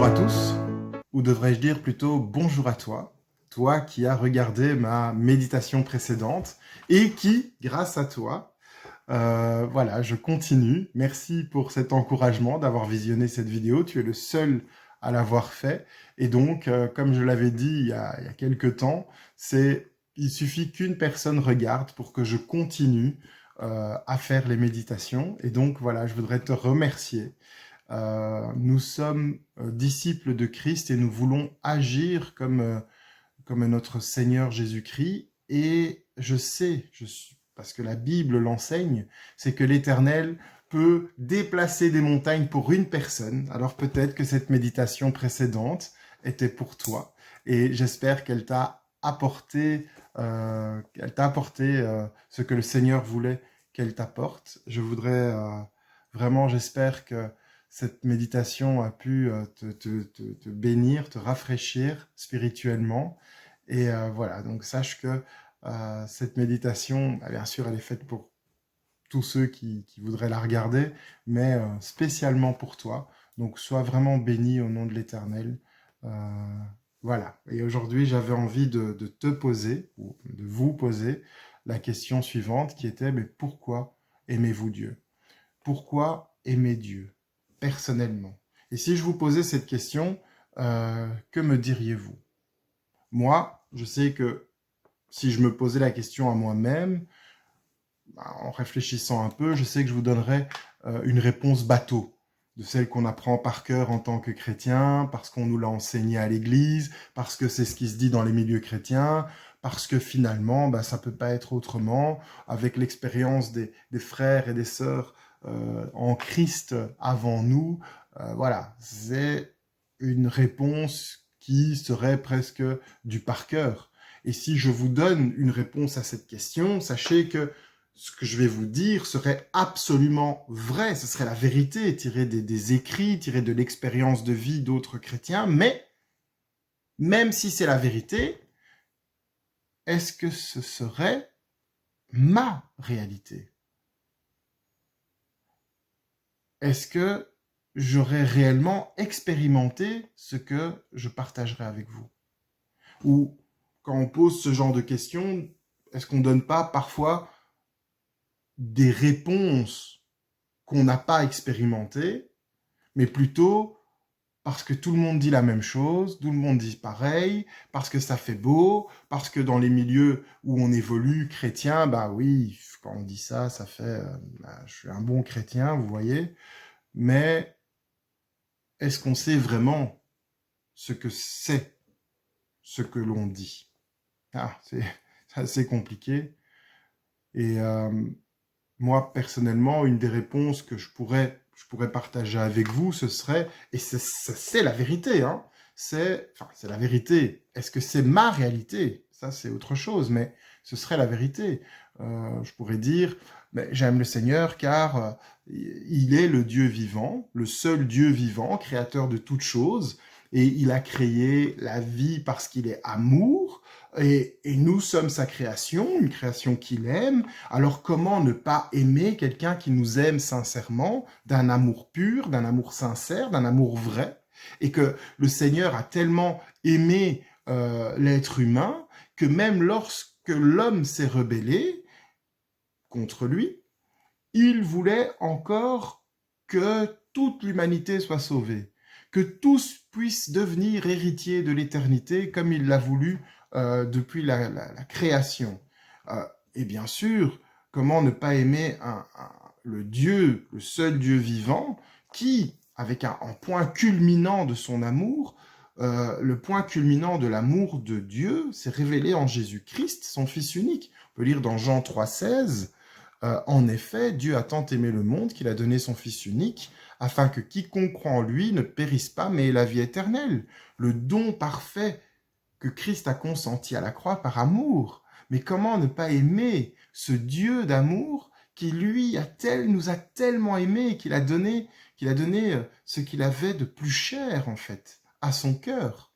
Bonjour à tous, ou devrais-je dire plutôt bonjour à toi, toi qui as regardé ma méditation précédente et qui, grâce à toi, voilà, je continue. Merci pour cet encouragement d'avoir visionné cette vidéo, tu es le seul à l'avoir fait. Et donc, comme je l'avais dit il y a quelques temps, il suffit qu'une personne regarde pour que je continue à faire les méditations. Et donc, voilà, je voudrais te remercier. Nous sommes disciples de Christ et nous voulons agir comme notre Seigneur Jésus-Christ. Et je sais, parce que la Bible l'enseigne, c'est que l'Éternel peut déplacer des montagnes pour une personne. Alors peut-être que cette méditation précédente était pour toi. Et j'espère qu'elle t'a apporté, ce que le Seigneur voulait qu'elle t'apporte. Je voudrais vraiment, j'espère que cette méditation a pu te bénir, te rafraîchir spirituellement. Et voilà, donc sache que cette méditation, bien sûr, elle est faite pour tous ceux qui voudraient la regarder, mais spécialement pour toi. Donc sois vraiment béni au nom de l'Éternel. Voilà, et aujourd'hui j'avais envie de te poser, ou de vous poser, la question suivante qui était, mais pourquoi aimez-vous Dieu? Pourquoi aimer Dieu, personnellement? Et si je vous posais cette question, que me diriez-vous? Moi, je sais que si je me posais la question à moi-même, en réfléchissant un peu, je sais que je vous donnerais une réponse bateau, de celle qu'on apprend par cœur en tant que chrétien, parce qu'on nous l'a enseigné à l'église, parce que c'est ce qui se dit dans les milieux chrétiens, parce que finalement, ça peut pas être autrement, avec l'expérience des frères et des sœurs en Christ avant nous. Voilà, c'est une réponse qui serait presque du par cœur. Et si je vous donne une réponse à cette question, sachez que ce que je vais vous dire serait absolument vrai, ce serait la vérité, tirée des écrits, tirée de l'expérience de vie d'autres chrétiens, mais même si c'est la vérité, est-ce que ce serait ma réalité? Est-ce que j'aurais réellement expérimenté ce que je partagerai avec vous? Ou quand on pose ce genre de questions, est-ce qu'on ne donne pas parfois des réponses qu'on n'a pas expérimentées, mais plutôt parce que tout le monde dit la même chose, tout le monde dit pareil, parce que ça fait beau, parce que dans les milieux où on évolue chrétien, bah oui, quand on dit ça, ça fait, je suis un bon chrétien, vous voyez, mais est-ce qu'on sait vraiment ce que c'est, ce que l'on dit? C'est assez compliqué. Et moi, personnellement, une des réponses que je pourrais partager avec vous, ce serait, et c'est la vérité, hein, c'est la vérité. Est-ce que c'est ma réalité? Ça, c'est autre chose, mais ce serait la vérité. Je pourrais dire, mais j'aime le Seigneur car il est le Dieu vivant, le seul Dieu vivant, créateur de toutes choses, et il a créé la vie parce qu'il est amour, et nous sommes sa création, une création qu'il aime. Alors comment ne pas aimer quelqu'un qui nous aime sincèrement, d'un amour pur, d'un amour sincère, d'un amour vrai? Et que le Seigneur a tellement aimé l'être humain que même lorsque l'homme s'est rebellé contre lui, il voulait encore que toute l'humanité soit sauvée, que tous puissent devenir héritiers de l'éternité comme il l'a voulu depuis la création. Et bien sûr, comment ne pas aimer le Dieu, le seul Dieu vivant, qui, avec un point culminant de son amour, le point culminant de l'amour de Dieu, s'est révélé en Jésus-Christ, son Fils unique. On peut lire dans Jean 3,16, en effet, Dieu a tant aimé le monde qu'il a donné son Fils unique, afin que quiconque croit en lui ne périsse pas, mais ait la vie éternelle. Le don parfait que Christ a consenti à la croix par amour. Mais comment ne pas aimer ce Dieu d'amour qui, lui, nous a tellement aimés qu'il a donné ce qu'il avait de plus cher, en fait, à son cœur.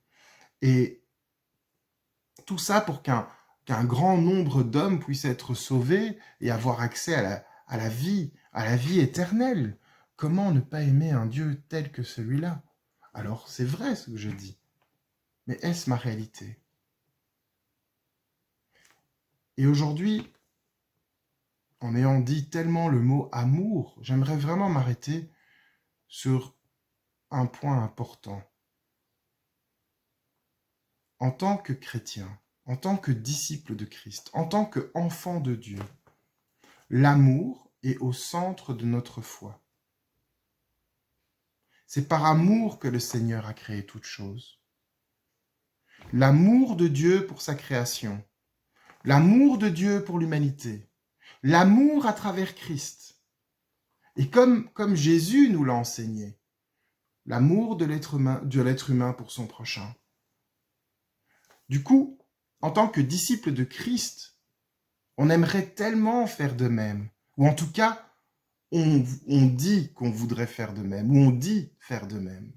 Et tout ça pour qu'un grand nombre d'hommes puissent être sauvés et avoir accès à la vie éternelle. Comment ne pas aimer un Dieu tel que celui-là? alors c'est vrai ce que je dis. Mais est-ce ma réalité? Et aujourd'hui, en ayant dit tellement le mot amour, j'aimerais vraiment m'arrêter sur un point important. En tant que chrétien, en tant que disciple de Christ, en tant qu'enfant de Dieu, l'amour est au centre de notre foi. C'est par amour que le Seigneur a créé toutes choses. L'amour de Dieu pour sa création, l'amour de Dieu pour l'humanité, l'amour à travers Christ. Et comme Jésus nous l'a enseigné, l'amour de l'être humain pour son prochain. Du coup, en tant que disciple de Christ, on aimerait tellement faire de même, ou en tout cas, on dit qu'on voudrait faire de même, ou on dit faire de même.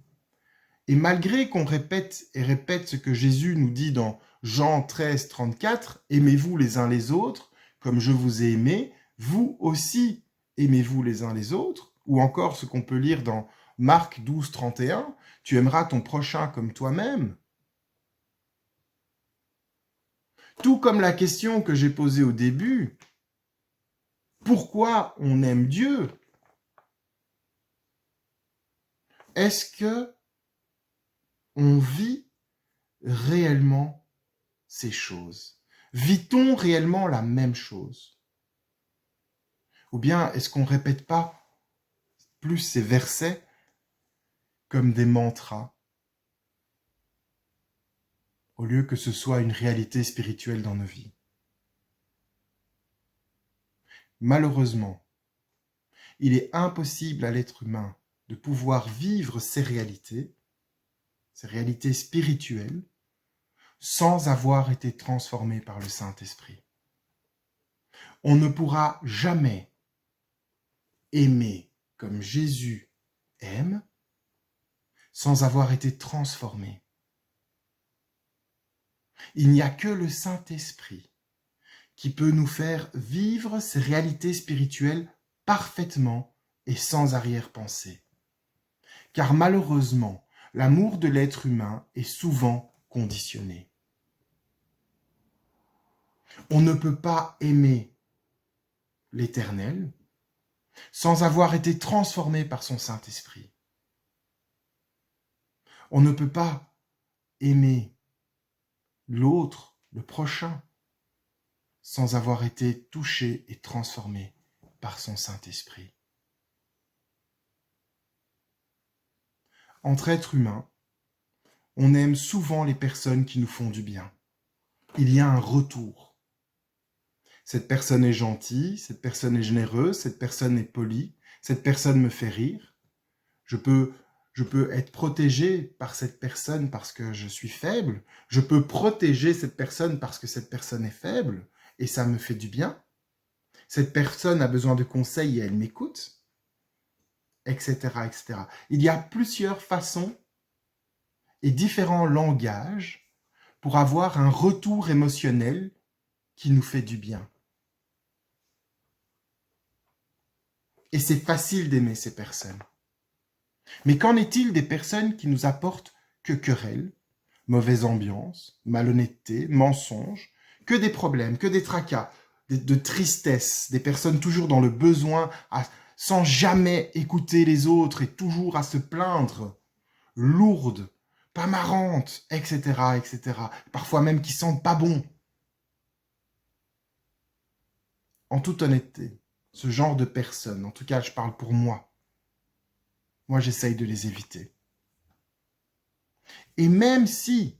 Et malgré qu'on répète et répète ce que Jésus nous dit dans Jean 13, 34, « Aimez-vous les uns les autres, comme je vous ai aimé, vous aussi aimez-vous les uns les autres », ou encore ce qu'on peut lire dans Marc 12, 31, « Tu aimeras ton prochain comme toi-même ». Tout comme la question que j'ai posée au début, pourquoi on aime Dieu? Est-ce que on vit réellement ces choses? Vit-on réellement la même chose? Ou bien est-ce qu'on ne répète pas plus ces versets comme des mantras, au lieu que ce soit une réalité spirituelle dans nos vies? Malheureusement, il est impossible à l'être humain de pouvoir vivre ces réalités spirituelles, sans avoir été transformé par le Saint-Esprit. On ne pourra jamais aimer comme Jésus aime sans avoir été transformé. Il n'y a que le Saint-Esprit qui peut nous faire vivre ces réalités spirituelles parfaitement et sans arrière-pensée. Car malheureusement, l'amour de l'être humain est souvent conditionné. On ne peut pas aimer l'Éternel sans avoir été transformé par son Saint-Esprit. On ne peut pas aimer l'autre, le prochain, sans avoir été touché et transformé par son Saint-Esprit. Entre êtres humains, on aime souvent les personnes qui nous font du bien. Il y a un retour. Cette personne est gentille, cette personne est généreuse, cette personne est polie, cette personne me fait rire. Je peux être protégé par cette personne parce que je suis faible. Je peux protéger cette personne parce que cette personne est faible et ça me fait du bien. Cette personne a besoin de conseils et elle m'écoute, etc., etc. Il y a plusieurs façons et différents langages pour avoir un retour émotionnel qui nous fait du bien. Et c'est facile d'aimer ces personnes. Mais qu'en est-il des personnes qui nous apportent que querelles, mauvaise ambiance, malhonnêteté, mensonges, que des problèmes, que des tracas, de tristesse, des personnes toujours dans le besoin, sans jamais écouter les autres et toujours à se plaindre, lourdes, pas marrantes, etc., etc. Parfois même qui sentent pas bon. En toute honnêteté, ce genre de personnes, en tout cas je parle pour moi j'essaye de les éviter. Et même si,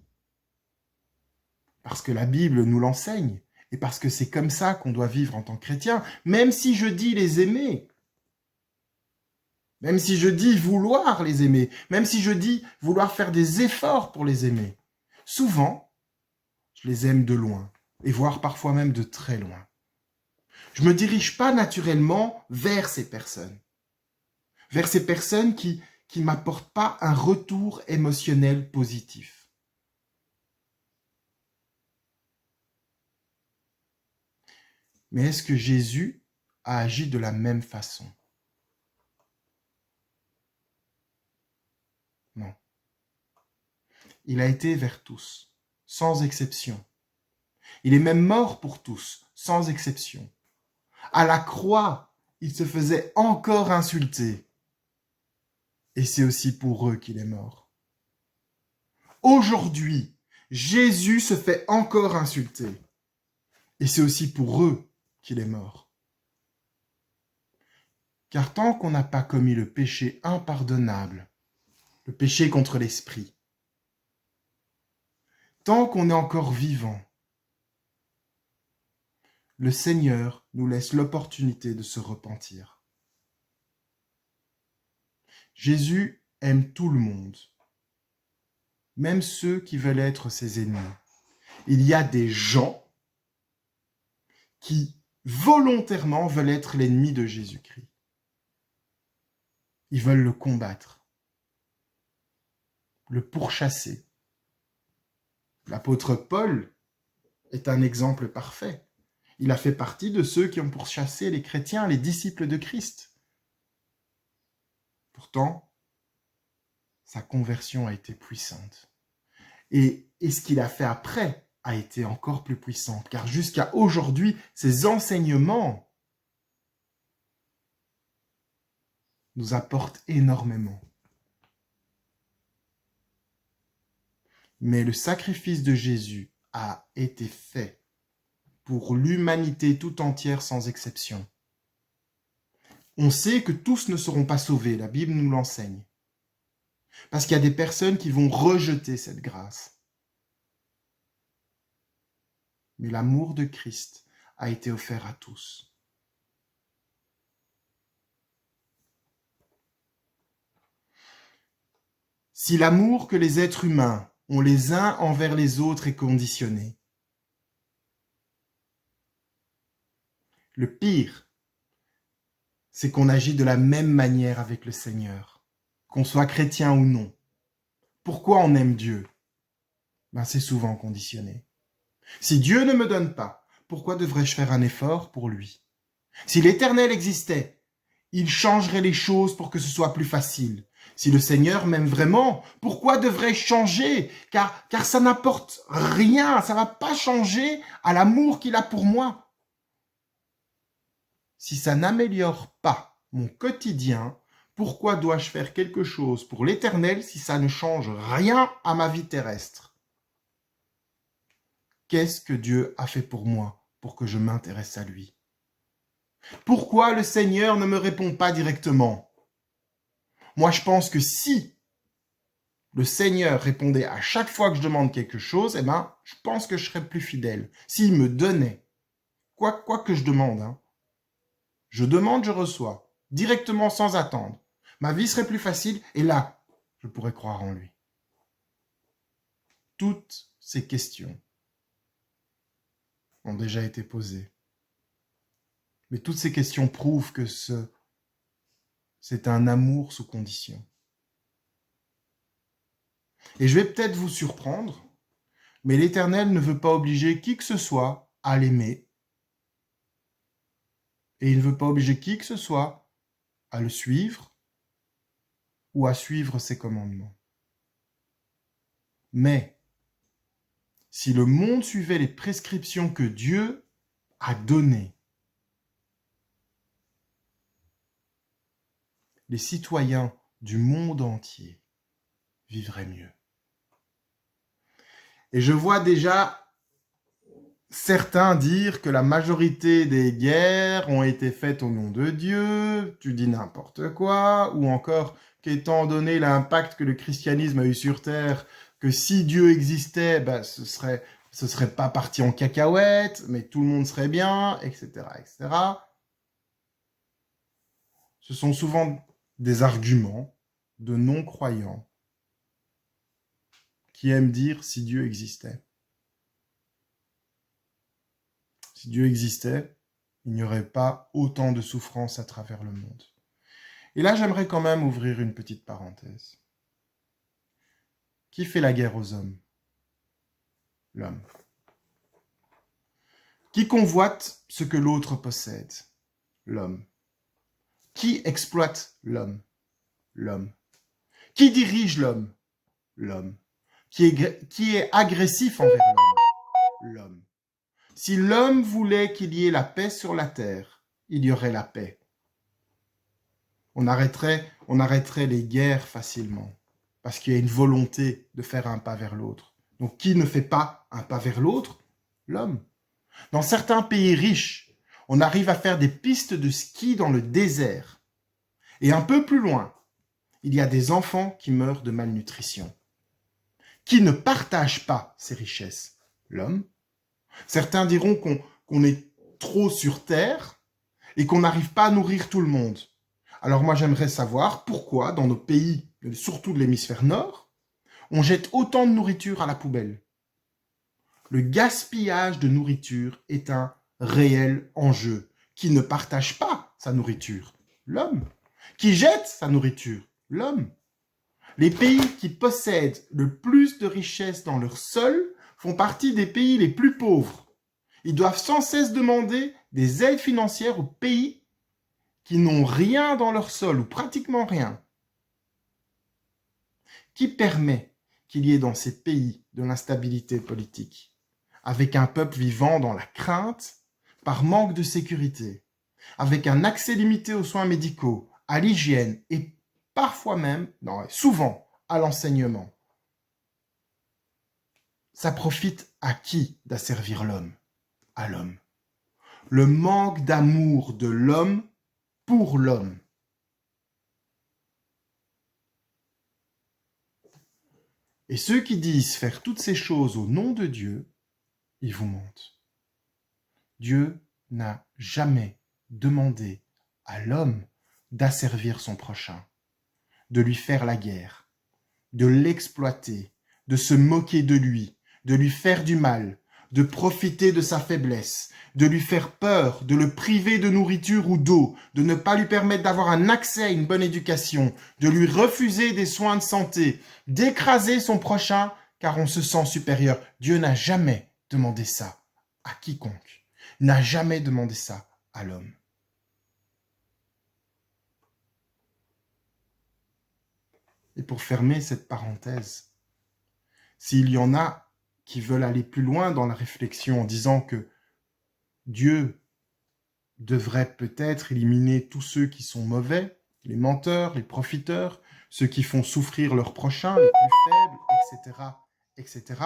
parce que la Bible nous l'enseigne, et parce que c'est comme ça qu'on doit vivre en tant que chrétien, même si je dis les aimer, même si je dis vouloir les aimer, même si je dis vouloir faire des efforts pour les aimer, souvent, je les aime de loin, et voire parfois même de très loin. Je ne me dirige pas naturellement vers ces personnes qui ne m'apportent pas un retour émotionnel positif. Mais est-ce que Jésus a agi de la même façon? Non. il a été vers tous, sans exception. Il est même mort pour tous, sans exception. À la croix, il se faisait encore insulter. Et c'est aussi pour eux qu'il est mort. Aujourd'hui, Jésus se fait encore insulter. Et c'est aussi pour eux qu'il est mort. Car tant qu'on n'a pas commis le péché impardonnable, le péché contre l'esprit, tant qu'on est encore vivant, le Seigneur nous laisse l'opportunité de se repentir. Jésus aime tout le monde, même ceux qui veulent être ses ennemis. Il y a des gens qui volontairement veulent être l'ennemi de Jésus-Christ. Ils veulent le combattre, le pourchasser. L'apôtre Paul est un exemple parfait. Il a fait partie de ceux qui ont pourchassé les chrétiens, les disciples de Christ. Pourtant, sa conversion a été puissante. Et ce qu'il a fait après a été encore plus puissant, car jusqu'à aujourd'hui, ses enseignements nous apportent énormément. Mais le sacrifice de Jésus a été fait pour l'humanité tout entière sans exception. On sait que tous ne seront pas sauvés, la Bible nous l'enseigne. Parce qu'il y a des personnes qui vont rejeter cette grâce. Mais l'amour de Christ a été offert à tous. Si l'amour que les êtres humains ont les uns envers les autres est conditionné, le pire, c'est qu'on agit de la même manière avec le Seigneur, qu'on soit chrétien ou non. Pourquoi on aime Dieu? C'est souvent conditionné. Si Dieu ne me donne pas, pourquoi devrais-je faire un effort pour lui? Si l'Éternel existait, il changerait les choses pour que ce soit plus facile. Si le Seigneur m'aime vraiment, pourquoi devrais-je changer? Car ça n'apporte rien, ça ne va pas changer à l'amour qu'il a pour moi. Si ça n'améliore pas mon quotidien, pourquoi dois-je faire quelque chose pour l'Éternel si ça ne change rien à ma vie terrestre? Qu'est-ce que Dieu a fait pour moi pour que je m'intéresse à lui? Pourquoi le Seigneur ne me répond pas directement? Moi, je pense que si le Seigneur répondait à chaque fois que je demande quelque chose, je pense que je serais plus fidèle. S'il me donnait, quoi que je demande, je demande, je reçois, directement sans attendre. Ma vie serait plus facile et là, je pourrais croire en lui. Toutes ces questions ont déjà été posées. Mais toutes ces questions prouvent que c'est un amour sous condition. Et je vais peut-être vous surprendre, mais l'Éternel ne veut pas obliger qui que ce soit à l'aimer. Et il ne veut pas obliger qui que ce soit à le suivre ou à suivre ses commandements. Mais si le monde suivait les prescriptions que Dieu a données, les citoyens du monde entier vivraient mieux. Et je vois déjà certains dire que la majorité des guerres ont été faites au nom de Dieu, tu dis n'importe quoi, ou encore qu'étant donné l'impact que le christianisme a eu sur Terre, que si Dieu existait, ce serait pas parti en cacahuète, mais tout le monde serait bien, etc., etc. Ce sont souvent des arguments de non-croyants qui aiment dire si Dieu existait. Si Dieu existait, il n'y aurait pas autant de souffrances à travers le monde. Et là, j'aimerais quand même ouvrir une petite parenthèse. Qui fait la guerre aux hommes? L'homme. Qui convoite ce que l'autre possède? L'homme. Qui exploite l'homme? L'homme. Qui dirige l'homme? L'homme. qui est agressif envers l'homme. Si l'homme voulait qu'il y ait la paix sur la terre, il y aurait la paix. On arrêterait les guerres facilement, parce qu'il y a une volonté de faire un pas vers l'autre. Donc qui ne fait pas un pas vers l'autre? L'homme. Dans certains pays riches, on arrive à faire des pistes de ski dans le désert. Et un peu plus loin, il y a des enfants qui meurent de malnutrition. Qui ne partage pas ces richesses? L'homme. Certains diront qu'on est trop sur terre et qu'on n'arrive pas à nourrir tout le monde. Alors moi j'aimerais savoir pourquoi dans nos pays, surtout de l'hémisphère nord, on jette autant de nourriture à la poubelle. Le gaspillage de nourriture est un réel enjeu. Qui ne partage pas sa nourriture? L'homme. Qui jette sa nourriture? L'homme. Les pays qui possèdent le plus de richesses dans leur sol font partie des pays les plus pauvres. Ils doivent sans cesse demander des aides financières aux pays qui n'ont rien dans leur sol ou pratiquement rien. Qui permet qu'il y ait dans ces pays de l'instabilité politique, avec un peuple vivant dans la crainte, par manque de sécurité, avec un accès limité aux soins médicaux, à l'hygiène et parfois même, souvent, à l'enseignement. Ça profite à qui d'asservir l'homme? À l'homme. Le manque d'amour de l'homme pour l'homme. Et ceux qui disent faire toutes ces choses au nom de Dieu, ils vous mentent. Dieu n'a jamais demandé à l'homme d'asservir son prochain, de lui faire la guerre, de l'exploiter, de se moquer de lui faire du mal, de profiter de sa faiblesse, de lui faire peur, de le priver de nourriture ou d'eau, de ne pas lui permettre d'avoir un accès à une bonne éducation, de lui refuser des soins de santé, d'écraser son prochain car on se sent supérieur. Dieu n'a jamais demandé ça à quiconque, n'a jamais demandé ça à l'homme. Et pour fermer cette parenthèse, s'il y en a qui veulent aller plus loin dans la réflexion en disant que Dieu devrait peut-être éliminer tous ceux qui sont mauvais, les menteurs, les profiteurs, ceux qui font souffrir leurs prochains, les plus faibles, etc.,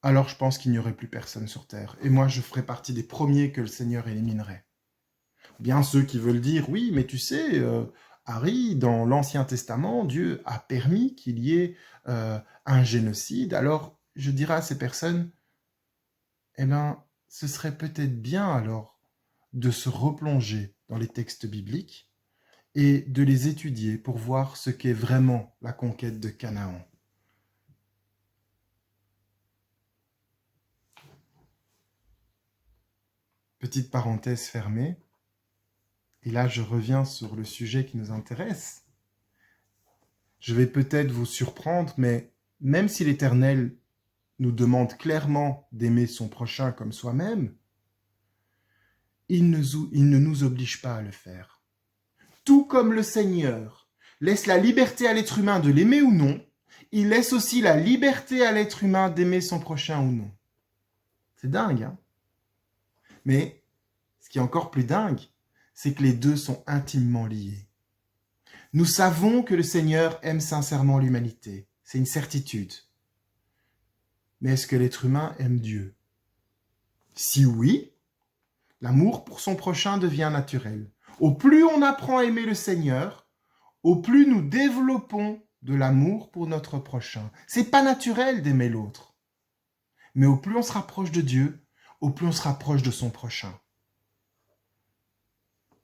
alors je pense qu'il n'y aurait plus personne sur terre. Et moi, je ferais partie des premiers que le Seigneur éliminerait. Bien ceux qui veulent dire, oui, mais tu sais, Harry, dans l'Ancien Testament, Dieu a permis qu'il y ait un génocide. Alors, je dirais à ces personnes, eh bien, ce serait peut-être bien alors de se replonger dans les textes bibliques et de les étudier pour voir ce qu'est vraiment la conquête de Canaan. Petite parenthèse fermée. Et là, je reviens sur le sujet qui nous intéresse. Je vais peut-être vous surprendre, mais même si l'Éternel nous demande clairement d'aimer son prochain comme soi-même, il ne nous oblige pas à le faire. Tout comme le Seigneur laisse la liberté à l'être humain de l'aimer ou non, il laisse aussi la liberté à l'être humain d'aimer son prochain ou non. C'est dingue, hein? Mais ce qui est encore plus dingue, c'est que les deux sont intimement liés. Nous savons que le Seigneur aime sincèrement l'humanité. C'est une certitude. Mais est-ce que l'être humain aime Dieu? Si oui, l'amour pour son prochain devient naturel. Au plus on apprend à aimer le Seigneur, au plus nous développons de l'amour pour notre prochain. C'est pas naturel d'aimer l'autre. Mais au plus on se rapproche de Dieu, au plus on se rapproche de son prochain.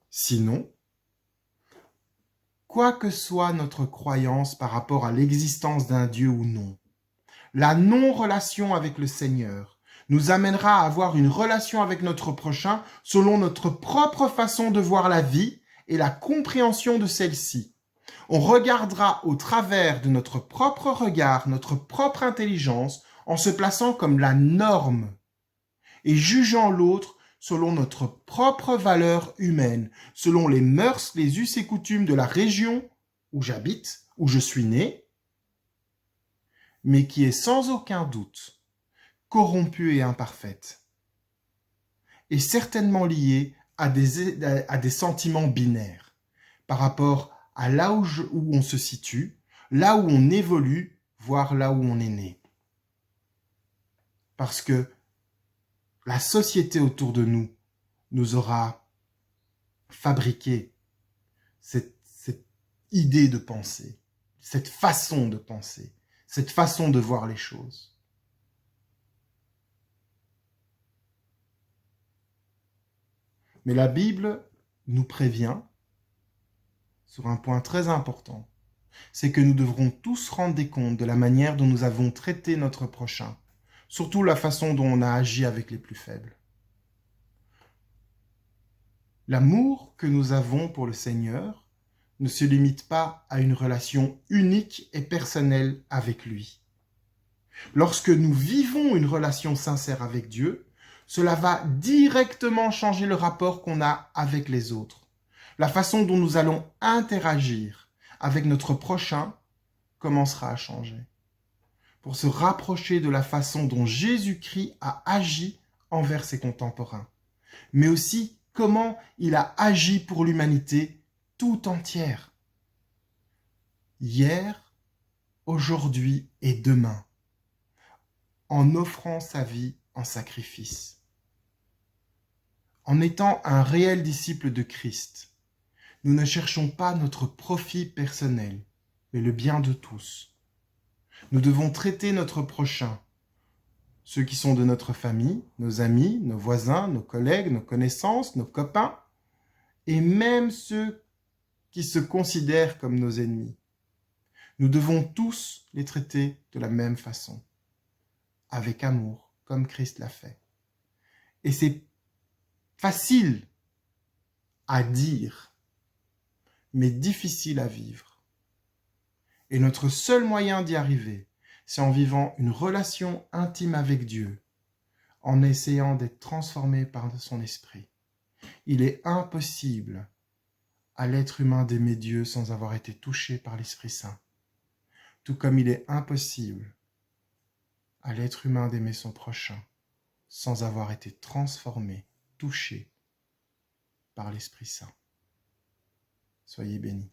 Sinon, quoi que soit notre croyance par rapport à l'existence d'un Dieu ou non, la non-relation avec le Seigneur nous amènera à avoir une relation avec notre prochain selon notre propre façon de voir la vie et la compréhension de celle-ci. On regardera au travers de notre propre regard, notre propre intelligence, en se plaçant comme la norme et jugeant l'autre selon notre propre valeur humaine, selon les mœurs, les us et coutumes de la région où j'habite, où je suis né, mais qui est sans aucun doute corrompue et imparfaite, est certainement liée à des sentiments binaires par rapport à là où on se situe, là où on évolue, voire là où on est né. Parce que la société autour de nous nous aura fabriqué cette idée de penser, cette façon de penser, cette façon de voir les choses. Mais la Bible nous prévient sur un point très important, c'est que nous devrons tous rendre des comptes de la manière dont nous avons traité notre prochain, surtout la façon dont on a agi avec les plus faibles. L'amour que nous avons pour le Seigneur ne se limite pas à une relation unique et personnelle avec lui. Lorsque nous vivons une relation sincère avec Dieu, cela va directement changer le rapport qu'on a avec les autres. La façon dont nous allons interagir avec notre prochain commencera à changer. Pour se rapprocher de la façon dont Jésus-Christ a agi envers ses contemporains, mais aussi comment il a agi pour l'humanité tout entière. Hier, aujourd'hui et demain, en offrant sa vie en sacrifice. En étant un réel disciple de Christ, nous ne cherchons pas notre profit personnel, mais le bien de tous. Nous devons traiter notre prochain, ceux qui sont de notre famille, nos amis, nos voisins, nos collègues, nos connaissances, nos copains, et même ceux qui se considèrent comme nos ennemis. Nous devons tous les traiter de la même façon, avec amour, comme Christ l'a fait. Et c'est facile à dire, mais difficile à vivre. Et notre seul moyen d'y arriver, c'est en vivant une relation intime avec Dieu, en essayant d'être transformé par son esprit. Il est impossible à l'être humain d'aimer Dieu sans avoir été touché par l'Esprit Saint, tout comme il est impossible à l'être humain d'aimer son prochain sans avoir été transformé, touché par l'Esprit Saint. Soyez bénis.